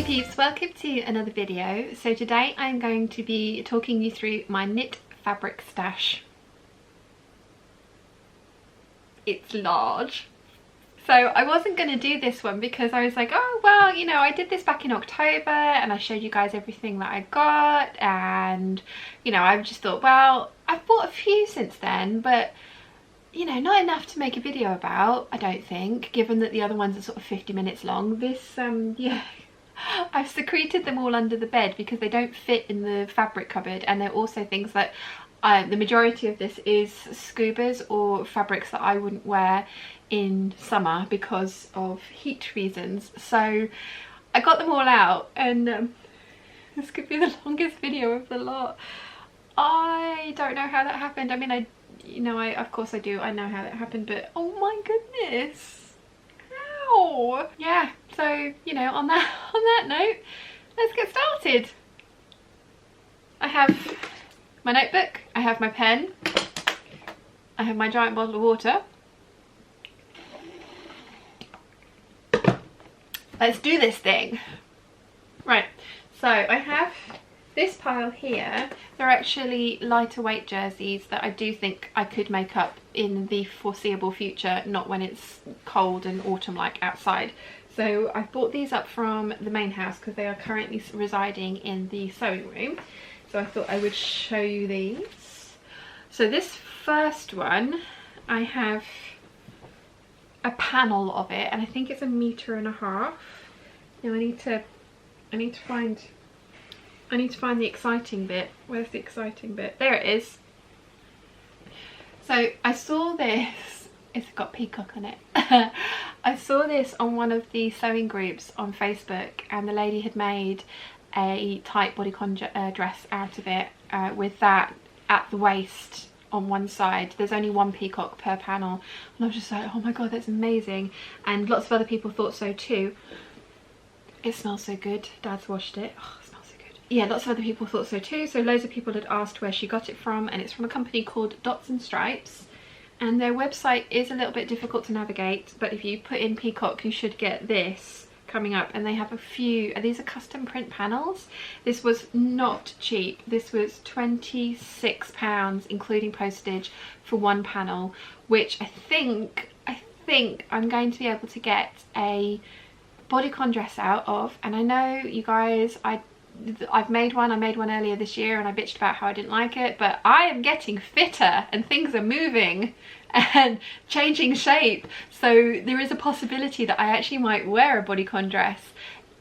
peeps, welcome to another video. So today I'm going to be talking you through my knit fabric stash. It's large. So I wasn't going to do this one because I was like, oh well, you know, I did this back in October and I showed you guys everything that I got, and you know, I just thought, well, I've bought a few since then, but you know, not enough to make a video about, I don't think, given that the other ones are sort of 50 minutes long. This yeah, I've secreted them all under the bed because they don't fit in the fabric cupboard, and they're also things that the majority of this is Scubas or fabrics that I wouldn't wear in summer because of heat reasons. So I got them all out, and this could be the longest video of the lot. I don't know how that happened. I mean, of course I do, I know how that happened, but oh my goodness, how? Yeah, so you know, on that note, let's get started. I have my notebook, I have my pen, I have my giant bottle of water. Let's do this thing. Right, so I have this pile here. They're actually lighter weight jerseys that I do think I could make up in the foreseeable future, not when it's cold and autumn-like outside. So I've bought these up from the main house because they are currently residing in the sewing room. So I thought I would show you these. So this first one, I have a panel of it, and I think it's 1.5 meters. Now I need to find the exciting bit. Where's the exciting bit? There it is. So I saw this, it's got peacock on it. I saw this on one of the sewing groups on Facebook, and the lady had made a tight bodycon dress out of it with that at the waist on one side. There's only one peacock per panel, and I was just like, oh my god, that's amazing. And lots of other people thought so too. It smells so good. Dad's washed it. Oh, it smells so good. Yeah, lots of other people thought so too. So loads of people had asked where she got it from, and it's from a company called Dots and Stripes, and their website is a little bit difficult to navigate, but if you put in peacock you should get this coming up. And they have a few, these are custom print panels. This was not cheap. This was £26 including postage for one panel, which I think I'm going to be able to get a bodycon dress out of. And I know you guys, I've made one. I made one earlier this year and I bitched about how I didn't like it, but I am getting fitter and things are moving and changing shape, so there is a possibility that I actually might wear a bodycon dress,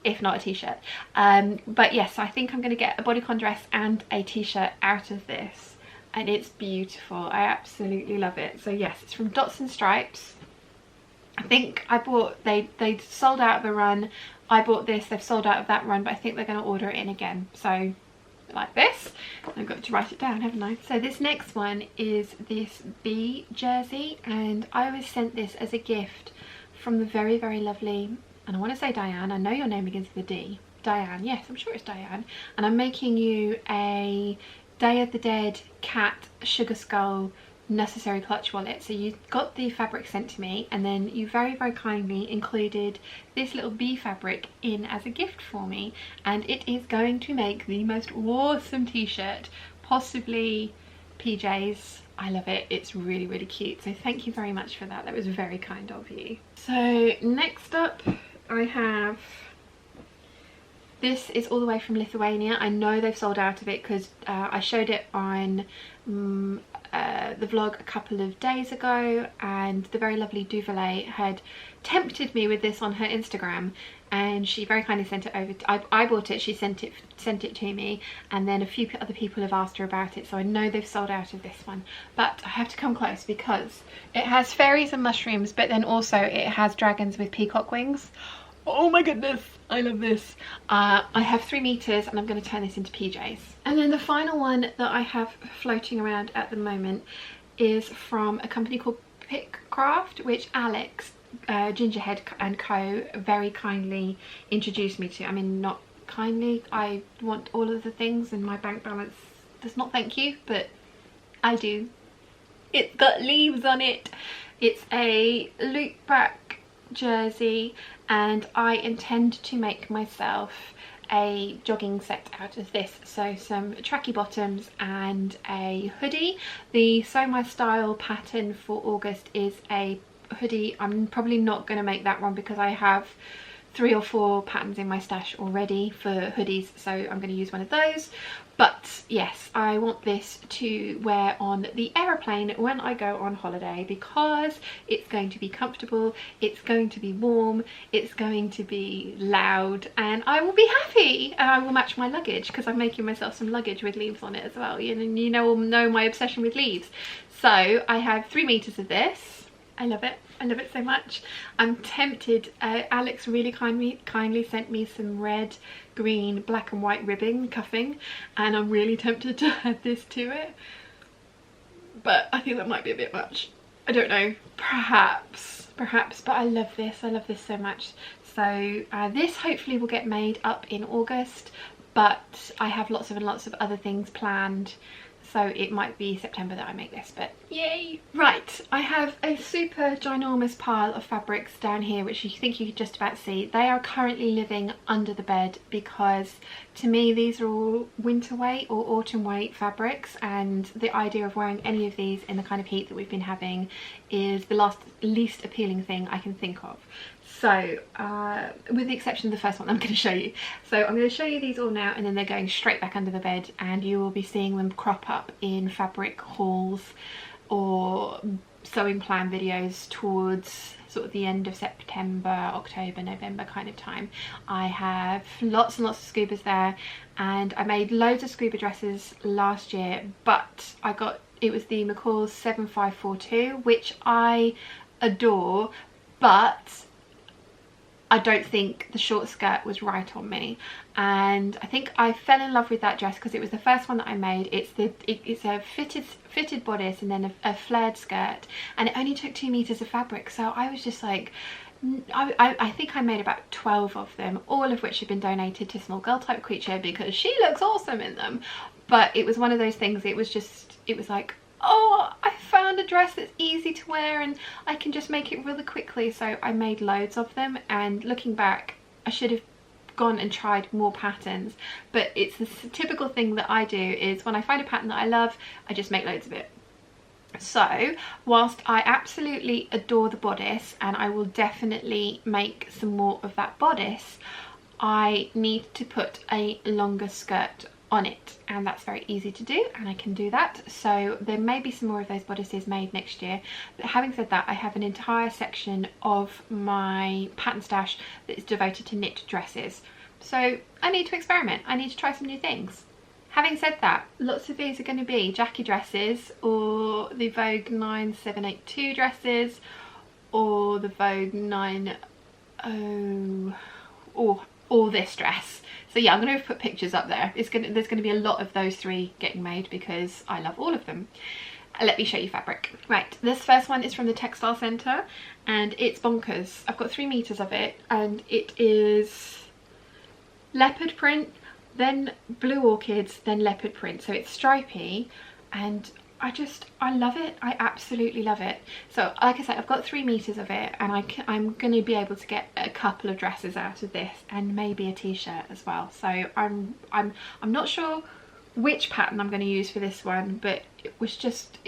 if not a t-shirt. But yes, I think I'm going to get a bodycon dress and a t-shirt out of this, and it's beautiful. I absolutely love it. So yes, it's from Dots and Stripes. I think I bought, they sold out of a run. I bought this, they've sold out of that run, but I think they're going to order it in again. So like this, I've got to write it down, haven't I? So this next one is this bee jersey, and I was sent this as a gift from the very, very lovely, and I want to say Diane, I know your name begins with a D. Diane, yes, I'm sure it's Diane. And I'm making you a Day of the Dead cat sugar skull necessary clutch wallet. So you got the fabric sent to me, and then you very, very kindly included this little bee fabric in as a gift for me, and it is going to make the most awesome t-shirt, possibly PJs. I love it. It's really, really cute. So thank you very much for that. That was very kind of you. So next up I have, this is all the way from Lithuania. I know they've sold out of it because I showed it on the vlog a couple of days ago, and the very lovely Duvalet had tempted me with this on her Instagram, and she very kindly sent it over I bought it, she sent it to me, and then a few other people have asked her about it. So I know they've sold out of this one, but I have to come close because it has fairies and mushrooms, but then also it has dragons with peacock wings. Oh my goodness, I love this. I have 3 meters and I'm going to turn this into PJs. And then the final one that I have floating around at the moment is from a company called Pickcraft, which Alex, Gingerhead and Co. very kindly introduced me to. I mean, not kindly, I want all of the things and my bank balance does not thank you, but I do. It's got leaves on it. It's a loop back jersey, and I intend to make myself a jogging set out of this. So some tracky bottoms and a hoodie. The Sew My Style pattern for August is a hoodie. I'm probably not going to make that one because I have 3 or 4 patterns in my stash already for hoodies, so I'm going to use one of those. But yes, I want this to wear on the aeroplane when I go on holiday because it's going to be comfortable, it's going to be warm, it's going to be loud, and I will be happy, and I will match my luggage because I'm making myself some luggage with leaves on it as well. You know my obsession with leaves. So I have 3 meters of this. I love it. I love it so much. I'm tempted. Alex really kindly sent me some red, green, black and white ribbing cuffing, and I'm really tempted to add this to it, but I think that might be a bit much. I don't know, perhaps, but I love this so much. So this hopefully will get made up in August, but I have lots of other things planned, so it might be September that I make this, but yay! Right, I have a super ginormous pile of fabrics down here which you think you could just about see. They are currently living under the bed because to me these are all winter weight or autumn weight fabrics, and the idea of wearing any of these in the kind of heat that we've been having is the least appealing thing I can think of. So with the exception of the first one I'm going to show you. So I'm going to show you these all now, and then they're going straight back under the bed, and you will be seeing them crop up in fabric hauls or sewing plan videos towards sort of the end of September, October, November kind of time. I have lots and lots of Scubas there, and I made loads of Scuba dresses last year, but it was the McCall's 7542, which I adore, but I don't think the short skirt was right on me, and I think I fell in love with that dress because it was the first one that I made. It's a fitted bodice and then a flared skirt, and it only took 2 meters of fabric, so I was just like, I think I made about 12 of them, all of which have been donated to Small Girl Type Creature because she looks awesome in them. But it was one of those things, it was like, oh, I found a dress that's easy to wear and I can just make it really quickly, so I made loads of them. And looking back, I should have gone and tried more patterns, but it's the typical thing that I do is when I find a pattern that I love, I just make loads of it. So whilst I absolutely adore the bodice, and I will definitely make some more of that bodice, I need to put a longer skirt on it, and that's very easy to do, and I can do that. So there may be some more of those bodices made next year, but having said that, I have an entire section of my pattern stash that is devoted to knit dresses, so I need to experiment, I need to try some new things. Having said that, lots of these are going to be Jackie dresses, or the Vogue 9782 dresses, or the Vogue 90, or this dress. So yeah, I'm going to put pictures up there. There's going to be a lot of those 3 getting made because I love all of them. Let me show you fabric. Right, this first one is from the Textile Centre, and it's bonkers. I've got 3 meters of it, and it is leopard print, then blue orchids, then leopard print. So it's stripy, and I love it. I absolutely love it. So like I said, I've got 3 meters of it, and I'm going to be able to get a couple of dresses out of this, and maybe a t-shirt as well. So I'm not sure which pattern I'm going to use for this one, but it was just,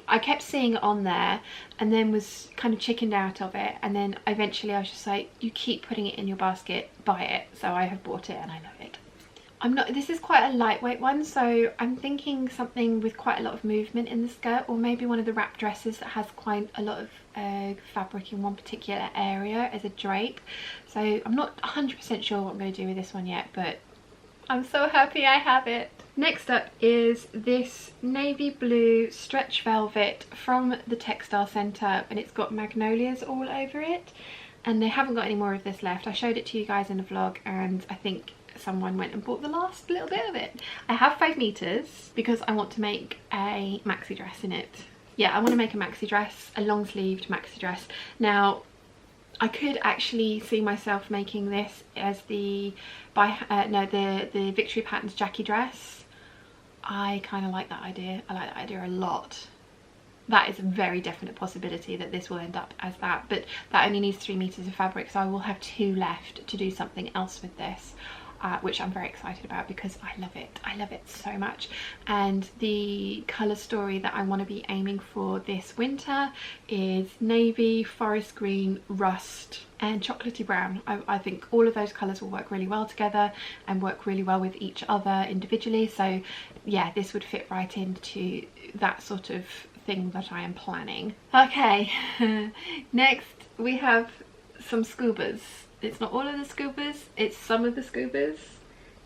I kept seeing it on there and then was kind of chickened out of it, and then eventually I was just like, you keep putting it in your basket, buy it. So I have bought it and I love it. This is quite a lightweight one, so I'm thinking something with quite a lot of movement in the skirt, or maybe one of the wrap dresses that has quite a lot of fabric in one particular area as a drape. So I'm not 100% sure what I'm going to do with this one yet, but I'm so happy I have it. Next up is this navy blue stretch velvet from the Textile Centre, and it's got magnolias all over it, and they haven't got any more of this left. I showed it to you guys in the vlog, and I think someone went and bought the last little bit of it. I have 5 meters because I want to make a maxi dress in it. Yeah, I want to make a maxi dress, a long sleeved maxi dress. Now I could actually see myself making this as the Victory Patterns Jackie dress. I kind of like that idea. I like that idea a lot. that is a very definite possibility that this will end up as that, but that only needs 3 meters of fabric, so I will have 2 left to do something else with this. Which I'm very excited about because I love it so much. And the colour story that I want to be aiming for this winter is navy, forest green, rust and chocolatey brown. I think all of those colours will work really well together and work really well with each other individually, so yeah, this would fit right into that sort of thing that I am planning. Okay, next we have some Scubas. It's not all of the Scubas, it's some of the Scubas.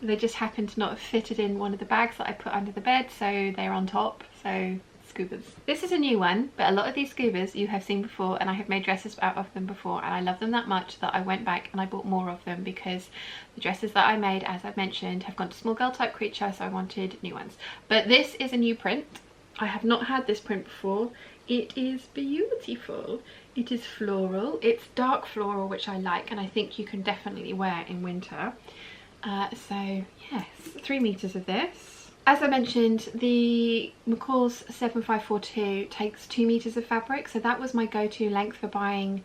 They just happen to not have fitted in one of the bags that I put under the bed, so they're on top, so Scubas. This is a new one, but a lot of these Scubas you have seen before, and I have made dresses out of them before, and I love them that much that I went back and I bought more of them because the dresses that I made, as I've mentioned, have gone to small girl type creature, so I wanted new ones. But this is a new print. I have not had this print before. It is beautiful. It is floral. It's dark floral, which I like, and I think you can definitely wear in winter. So yes, 3 meters of this. As I mentioned, the McCall's 7542 takes 2 meters of fabric, so that was my go-to length for buying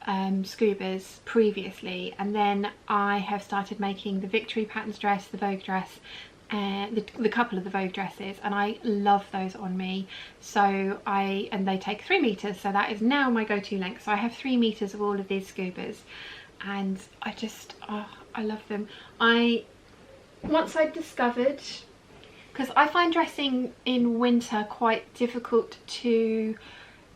Scubas previously, and then I have started making the Victory Patterns dress, the Vogue dress, and the couple of the Vogue dresses, and I love those on me. So and they take 3 meters, so that is now my go-to length. So I have 3 meters of all of these Scubas, and I just I love them. Once I discovered, because I find dressing in winter quite difficult to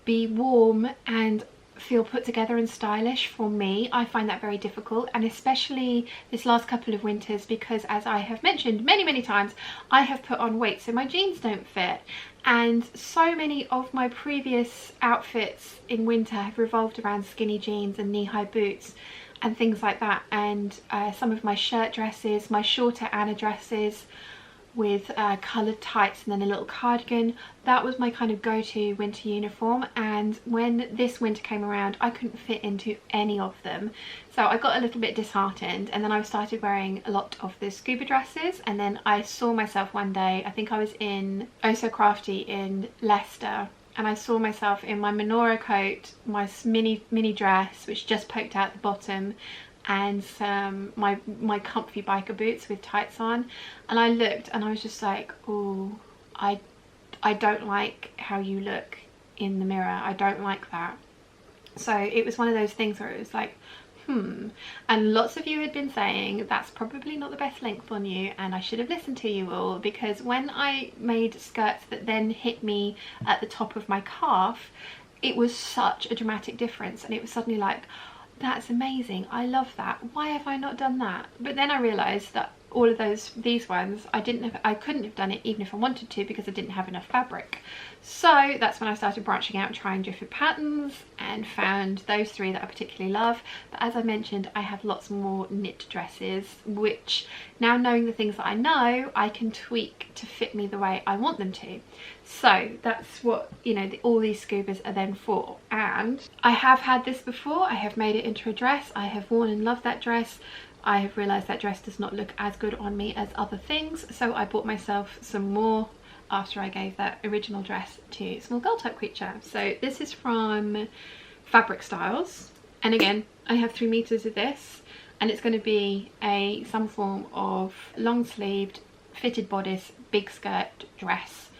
be warm and feel put together and stylish. For me, I find that very difficult, and especially this last couple of winters, because as I have mentioned many times, I have put on weight, so my jeans don't fit, and so many of my previous outfits in winter have revolved around skinny jeans and knee-high boots and things like that, and some of my shirt dresses, my shorter Anna dresses with coloured tights and then a little cardigan, that was my kind of go-to winter uniform, and when this winter came around I couldn't fit into any of them, so I got a little bit disheartened, and then I started wearing a lot of the Scuba dresses. And then I saw myself one day, I think I was in Oh So Crafty in Leicester, and I saw myself in my menorah coat, my mini dress which just poked out the bottom, and my comfy biker boots with tights on, and I looked and I was just like, oh, I don't like how you look in the mirror, I don't like that. So it was one of those things where it was like, and lots of you had been saying that's probably not the best length on you, and I should have listened to you all, because when I made skirts that then hit me at the top of my calf, it was such a dramatic difference, and it was suddenly like, that's amazing, I love that, why have I not done that? But then I realised that all of these ones I couldn't have done it even if I wanted to, because I didn't have enough fabric. So that's when I started branching out and trying different patterns, and found those 3 that I particularly love. But as I mentioned, I have lots more knit dresses, which now, knowing the things that I know, I can tweak to fit me the way I want them to. So that's what, you know, all these Scubas are then for. And I have had this before, I have made it into a dress, I have worn and loved that dress. I have realised that dress does not look as good on me as other things, so I bought myself some more after I gave that original dress to small girl type creature. So this is from Fabric Styles, and again I have 3 meters of this, and it's going to be some form of long sleeved fitted bodice big skirt dress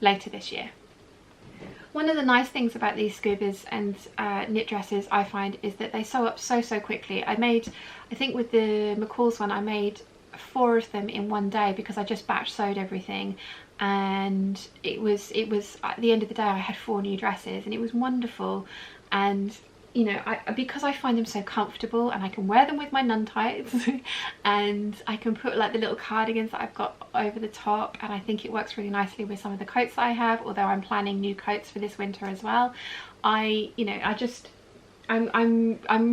later this year. One of the nice things about these Scubas and knit dresses, I find, is that they sew up so quickly. I think with the McCall's one, I made 4 of them in one day because I just batch sewed everything, and it was at the end of the day I had 4 new dresses, and it was wonderful. And you know, because I find them so comfortable, and I can wear them with my nun tights and I can put like the little cardigans that I've got over the top, and I think it works really nicely with some of the coats that I have, although I'm planning new coats for this winter as well. I'm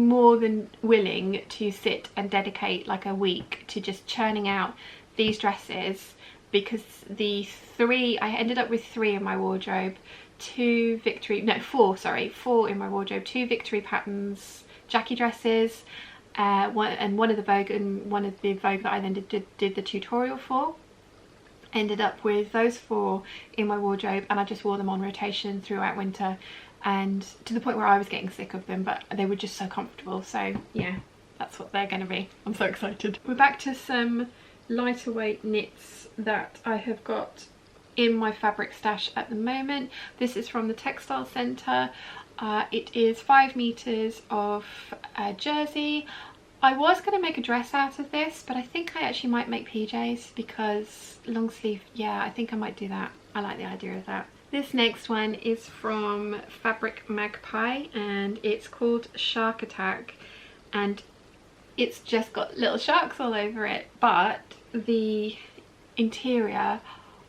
more than willing to sit and dedicate like a week to just churning out these dresses, because I ended up with 3 in my wardrobe. 4 in my wardrobe. 2 Victory Patterns Jackie dresses, one of the Vogue, and one of the Vogue that I then did the tutorial for, ended up with those 4 in my wardrobe, and I just wore them on rotation throughout winter, and to the point where I was getting sick of them, but they were just so comfortable. So yeah, that's what they're going to be. I'm so excited. We're back to some lighter weight knits that I have got in my fabric stash at the moment. This is from the Textile Centre. It is 5 meters of jersey. I was going to make a dress out of this, but I think I actually might make PJs because long sleeve, yeah, I think I might do that. I like the idea of that. This next one is from Fabric Magpie, and it's called Shark Attack, and it's just got little sharks all over it, but the interior,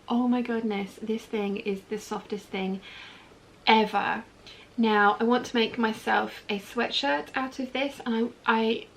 oh my goodness, this thing is the softest thing ever. Now I want to make myself a sweatshirt out of this, and I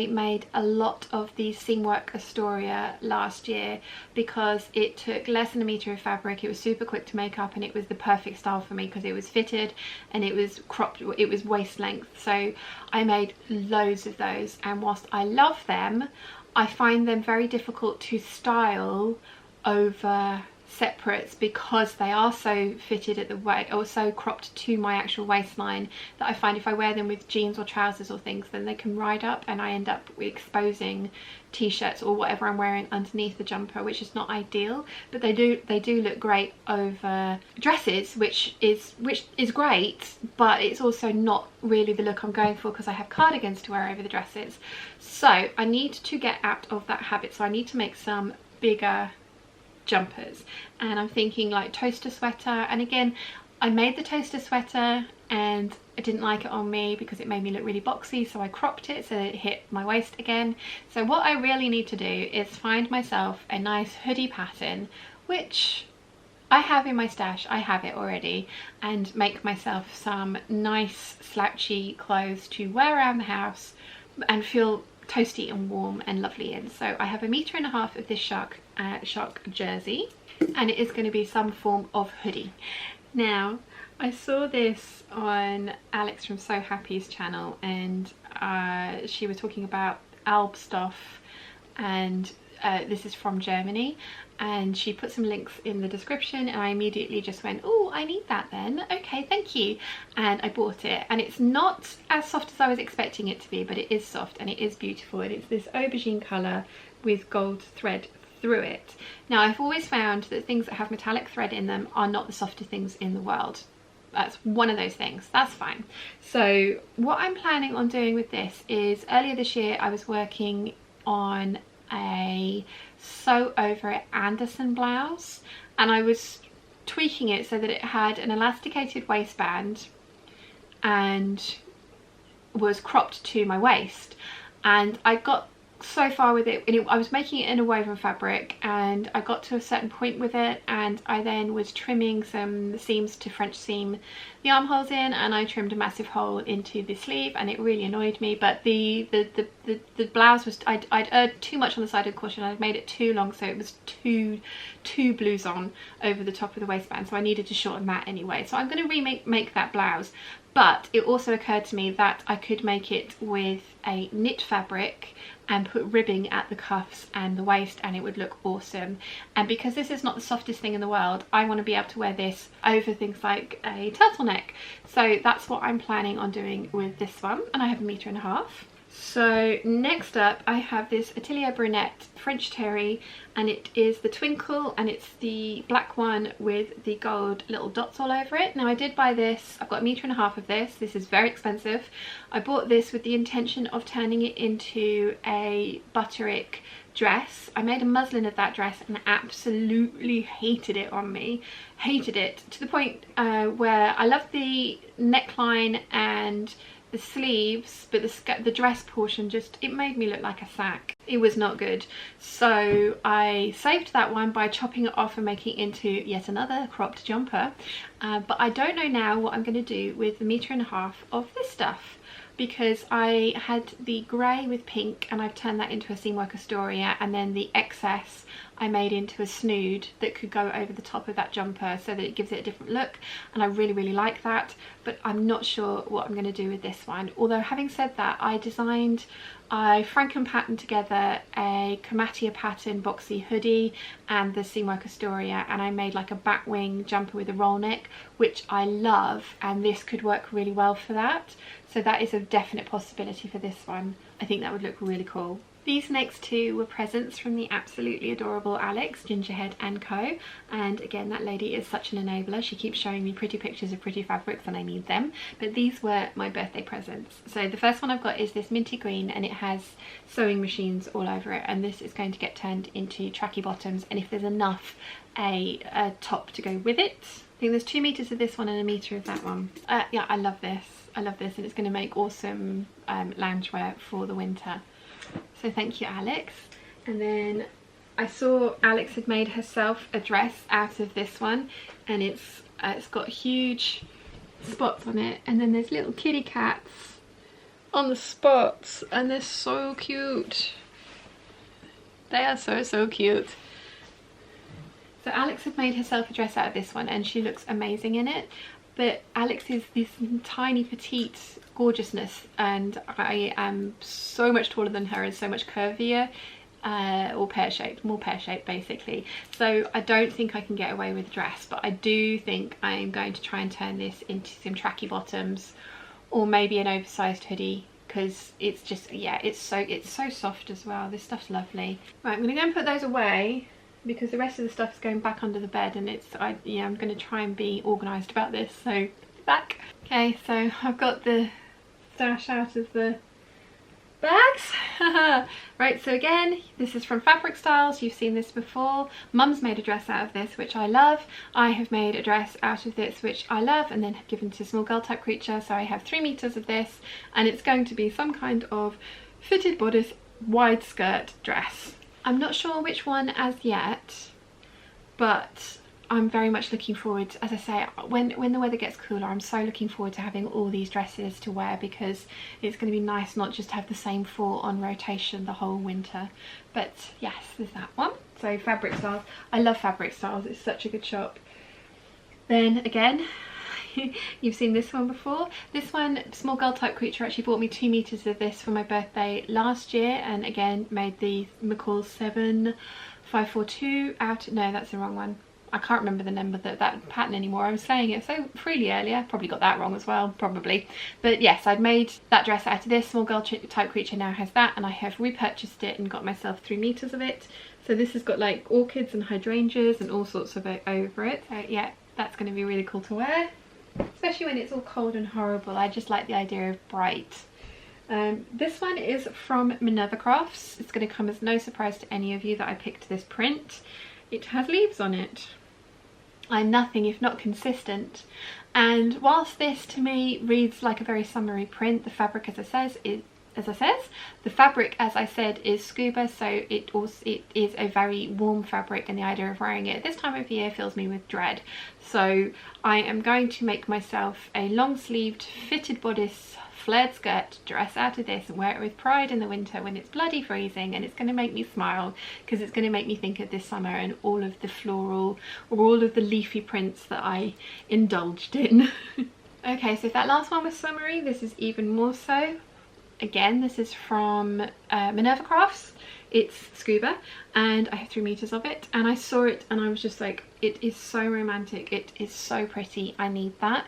made a lot of the Seamwork Astoria last year because it took less than a meter of fabric. It was super quick to make up, and it was the perfect style for me because it was fitted and it was cropped, it was waist length. So I made loads of those, and whilst I love them, I find them very difficult to style over separates because they are so fitted at the waist, or so cropped to my actual waistline, that I find if I wear them with jeans or trousers or things, then they can ride up and I end up exposing t-shirts or whatever I'm wearing underneath the jumper, which is not ideal. But they do look great over dresses, which is great, but it's also not really the look I'm going for because I have cardigans to wear over the dresses. So I need to get out of that habit, so I need to make some bigger jumpers, and I'm thinking like toaster sweater. And again, I made the toaster sweater and I didn't like it on me because it made me look really boxy, so I cropped it so it hit my waist again. So what I really need to do is find myself a nice hoodie pattern, which I have in my stash, I have it already, and make myself some nice slouchy clothes to wear around the house and feel toasty and warm and lovely in. So I have 1.5 meters of this shark jersey, and it is going to be some form of hoodie. Now I saw this on Alex from So Happy's channel, and she was talking about alb stuff, and this is from Germany, and she put some links in the description, and I immediately just went, oh, I need that then, okay, thank you, and I bought it. And it's not as soft as I was expecting it to be, but it is soft and it is beautiful, and it's this aubergine colour with gold thread through it. Now I've always found that things that have metallic thread in them are not the softest things in the world. That's one of those things, that's fine. So what I'm planning on doing with this is, earlier this year I was working on a Sew Over It Anderson blouse, and I was tweaking it so that it had an elasticated waistband and was cropped to my waist, and I got so far with it, and I was making it in a woven fabric, and I got to a certain point with it, and I then was trimming some seams to French seam the armholes in, and I trimmed a massive hole into the sleeve, and it really annoyed me. But the blouse was, I'd erred too much on the side of caution. I'd made it too long, so it was too blouson over the top of the waistband, so I needed to shorten that anyway. So I'm going to make that blouse. But it also occurred to me that I could make it with a knit fabric and put ribbing at the cuffs and the waist, and it would look awesome. And because this is not the softest thing in the world, I want to be able to wear this over things like a turtleneck. So that's what I'm planning on doing with this one, and I have 1.5 meters. So next up I have this Atelier Brunette French Terry, and it is the Twinkle, and it's the black one with the gold little dots all over it. Now I did buy this, I've got 1.5 meters of this. This is very expensive. I bought this with the intention of turning it into a butterick dress. I made a muslin of that dress and absolutely hated it on me. Hated it to the point where I love the neckline and the sleeves, but the dress portion just, it made me look like a sack. It was not good. So I saved that one by chopping it off and making it into yet another cropped jumper. But I don't know now what I'm going to do with the 1.5 meters of this stuff, because I had the grey with pink and I've turned that into a Seamwork Astoria, and then the excess I made into a snood that could go over the top of that jumper so that it gives it a different look, and I really like that. But I'm not sure what I'm going to do with this one. Although having said that, I franken patterned together together a Chromatia pattern boxy hoodie and the Seamwork Astoria, and I made like a back wing jumper with a roll neck, which I love, and this could work really well for that. So that is a definite possibility for this one. I think that would look really cool. These next two were presents from the absolutely adorable Alex, Gingerhead & Co. And again, that lady is such an enabler. She keeps showing me pretty pictures of pretty fabrics and I need them. But these were my birthday presents. So the first one I've got is this minty green, and it has sewing machines all over it. And this is going to get turned into tracky bottoms, and if there's enough, a top to go with it. I think there's 2 meters of this one and 1 meter of that one. Yeah, I love this. I love this, and it's going to make awesome loungewear for the winter. So thank you, Alex. And then I saw Alex had made herself a dress out of this one, and it's got huge spots on it, and then there's little kitty cats on the spots, and they're so cute. They are so cute. So Alex had made herself a dress out of this one, and she looks amazing in it. But Alex is this tiny petite gorgeousness, and I am so much taller than her and so much curvier, or pear-shaped, more pear-shaped basically. So I don't think I can get away with a dress, but I do think I am going to try and turn this into some tracky bottoms, or maybe an oversized hoodie, because it's just, yeah, it's so soft as well. This stuff's lovely. Right, I'm gonna go and put those away, because the rest of the stuff is going back under the bed, and I'm going to try and be organised about this. So back. Okay, so I've got the stash out of the bags. Right, so again, this is from Fabric Styles. You've seen this before. Mum's made a dress out of this, which I love. I have made a dress out of this, which I love, and then have given to Small Girl Type Creature. So I have 3 meters of this, and it's going to be some kind of fitted bodice wide skirt dress. I'm not sure which one as yet, but I'm very much looking forward, as I say, when the weather gets cooler, I'm so looking forward to having all these dresses to wear, because it's going to be nice not just to have the same 4 on rotation the whole winter. But yes, there's that one. So Fabric Styles. I love Fabric Styles, it's such a good shop. Then again, you've seen this one before. This one, Small Girl Type Creature, actually bought me 2 meters of this for my birthday last year, and again made the McCall 7542 out. No, that's the wrong one. I can't remember the number that pattern anymore. I was saying it so freely earlier, probably got that wrong as well, probably. But yes, I'd made that dress out of this. Small Girl Type Creature now has that, and I have repurchased it and got myself 3 meters of it. So this has got like orchids and hydrangeas and all sorts of it over it. So yeah, that's going to be really cool to wear, especially when it's all cold and horrible. I just like the idea of bright. This one is from Minerva Crafts. It's going to come as no surprise to any of you that I picked this print. It has leaves on it. I'm nothing if not consistent, and whilst this to me reads like a very summery print, the fabric, as I said, is Scuba, so it is a very warm fabric, and the idea of wearing it this time of year fills me with dread. So I am going to make myself a long sleeved fitted bodice flared skirt dress out of this and wear it with pride in the winter when it's bloody freezing, and it's going to make me smile because it's going to make me think of this summer and all of the floral or all of the leafy prints that I indulged in. Okay, so if that last one was summery, this is even more so. Again, this is from Minerva Crafts. It's Scuba, and I have 3 meters of it, and I saw it and I was just like, it is so romantic, it is so pretty, I need that.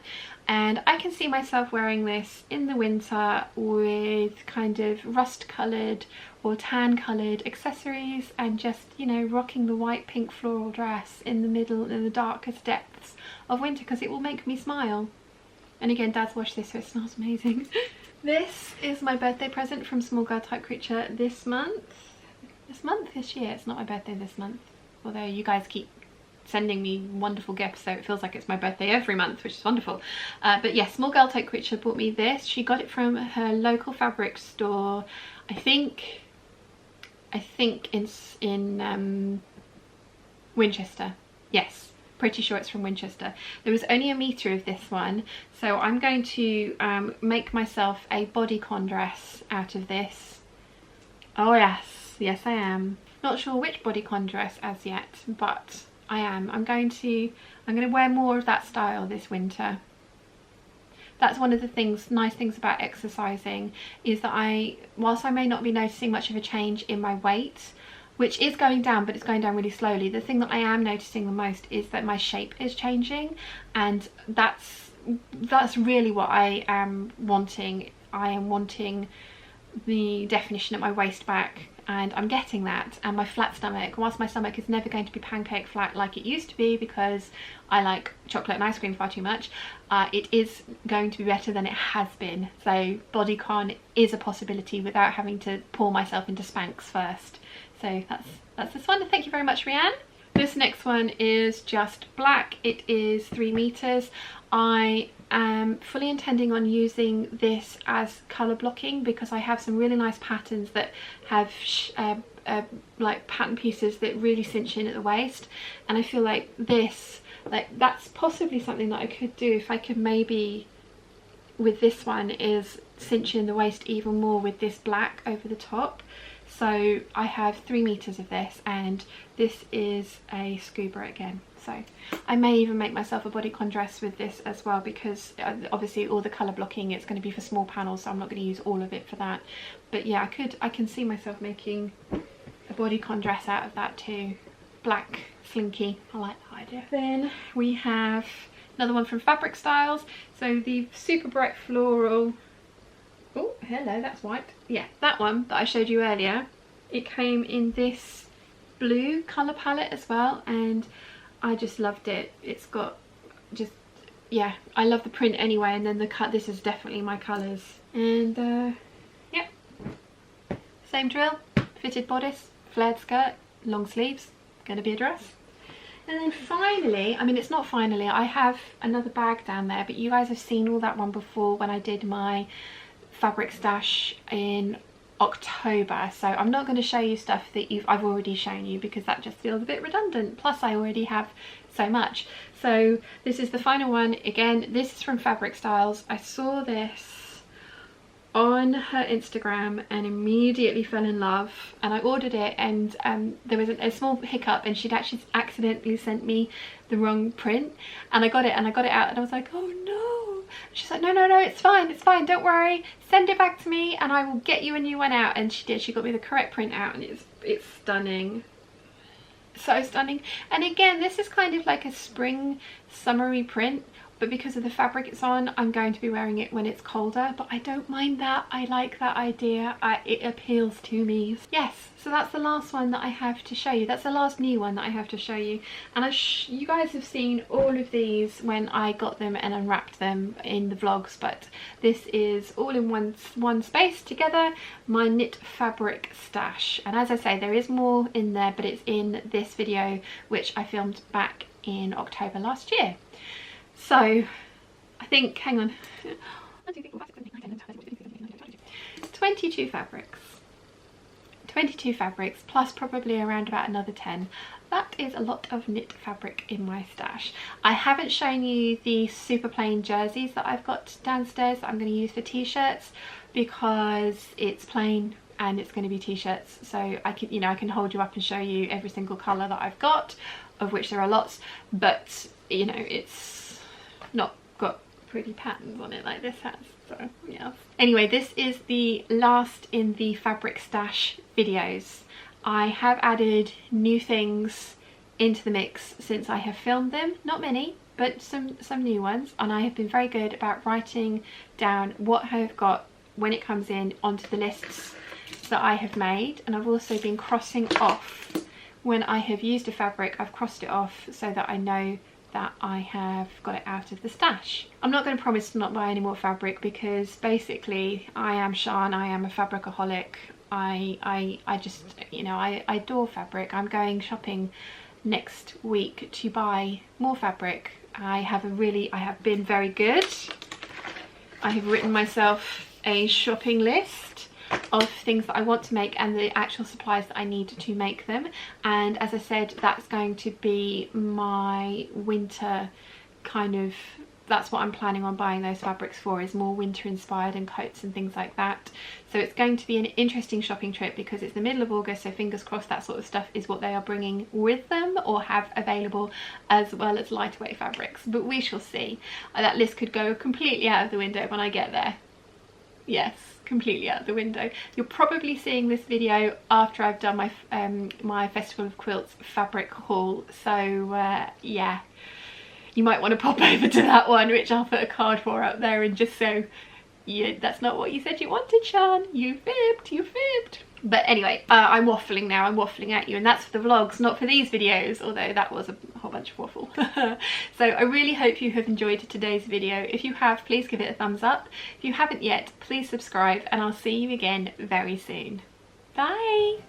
And I can see myself wearing this in the winter with kind of rust coloured or tan coloured accessories, and just, you know, rocking the white pink floral dress in the middle, in the darkest depths of winter, because it will make me smile. And again, Dad's washed this, so it smells amazing. This is my birthday present from Small Girl Type Creature this year. It's not my birthday this month, although you guys keep sending me wonderful gifts, so it feels like it's my birthday every month, which is wonderful. But yes, Small Girl Type Creature bought me this. She got it from her local fabric store, I think in Winchester. Yes, pretty sure it's from Winchester. There was only 1 meter of this one, so I'm going to make myself a bodycon dress out of this. Oh yes I am. Not sure which bodycon dress as yet, but I am. I'm going to wear more of that style this winter. that's one of the nice things about exercising, is that whilst I may not be noticing much of a change in my weight, which is going down, but it's going down really slowly, the thing that I am noticing the most is that my shape is changing, and that's really what I am wanting. I am wanting the definition at my waist back, and I'm getting that, and my flat stomach. Whilst my stomach is never going to be pancake flat like it used to be because I like chocolate and ice cream far too much, it is going to be better than it has been. So bodycon is a possibility without having to pour myself into Spanx first. So that's this one. Thank you very much, Rianne. This next one is just black. It is 3 meters. I am fully intending on using this as colour blocking because I have some really nice patterns that have like pattern pieces that really cinch in at the waist, and I feel like this, that's possibly something that I could do if I could maybe, with this one, is cinch in the waist even more with this black over the top. So I have 3 meters of this, and this is a Scuba again. So I may even make myself a bodycon dress with this as well, because obviously all the colour blocking, it's going to be for small panels, so I'm not going to use all of it for that. But yeah, I can see myself making a bodycon dress out of that too. Black, slinky, I like that idea. Then we have another one from Fabric Styles. So the super bright floral, oh hello, that's white. Yeah, that one that I showed you earlier, it came in this blue colour palette as well, and I just loved it. It's got just, yeah, I love the print anyway, and then the cut, this is definitely my colours. And yeah, same drill, fitted bodice, flared skirt, long sleeves, gonna be a dress. And then finally, I mean it's not finally, I have another bag down there, but you guys have seen all that one before when I did my fabric stash in October, so I'm not going to show you stuff that I've already shown you because that just feels a bit redundant, plus I already have so much. So this is the final one. Again, this is from Fabric Styles. I saw this on her Instagram and immediately fell in love, and I ordered it, and there was a small hiccup, and she'd actually accidentally sent me the wrong print, and I got it out, and I was like, oh no. She's like, no, it's fine, don't worry, send it back to me and I will get you a new one out. And she did. She got me the correct print out, and it's stunning, so stunning. And again, this is kind of like a spring summery print, but because of the fabric it's on, I'm going to be wearing it when it's colder, but I don't mind that. I like that idea. It appeals to me. Yes, so that's the last one that I have to show you. That's the last new one that I have to show you. And you guys have seen all of these when I got them and unwrapped them in the vlogs, but this is all in one space together, my knit fabric stash. And as I say, there is more in there, but it's in this video, which I filmed back in October last year. So I think, hang on, 22 fabrics. 22 fabrics plus probably around about another 10. That is a lot of knit fabric in my stash. I haven't shown you the super plain jerseys that I've got downstairs that I'm going to use for t-shirts, because it's plain and it's going to be t-shirts, so I can, I can hold you up and show you every single colour that I've got, of which there are lots, but it's not got pretty patterns on it like this has. So yeah, anyway, this is the last in the fabric stash videos. I have added new things into the mix since I have filmed them, not many, but some new ones, and I have been very good about writing down what I've got when it comes in onto the lists that I have made. And I've also been crossing off when I have used a fabric. I've crossed it off so that I know that I have got it out of the stash. I'm not going to promise to not buy any more fabric, because basically I am Sian, I am a fabricaholic. I just, I adore fabric. I'm going shopping next week to buy more fabric. I have been very good. I have written myself a shopping list of things that I want to make and the actual supplies that I need to make them, and as I said, that's going to be my winter kind of that's what I'm planning on buying those fabrics for, is more winter inspired and coats and things like that. So it's going to be an interesting shopping trip because it's the middle of August, so fingers crossed that sort of stuff is what they are bringing with them or have available, as well as lightweight fabrics, but we shall see. That list could go completely out of the window when I get there. Yes, completely out the window. You're probably seeing this video after I've done my my Festival of Quilts fabric haul, so yeah, you might want to pop over to that one, which I'll put a card for up there, and just so that's not what you said you wanted, Sian. You fibbed, you fibbed. But anyway, I'm waffling now, I'm waffling at you, and that's for the vlogs, not for these videos, although that was a whole bunch of waffle. So I really hope you have enjoyed today's video. If you have, please give it a thumbs up. If you haven't yet, please subscribe, and I'll see you again very soon. Bye!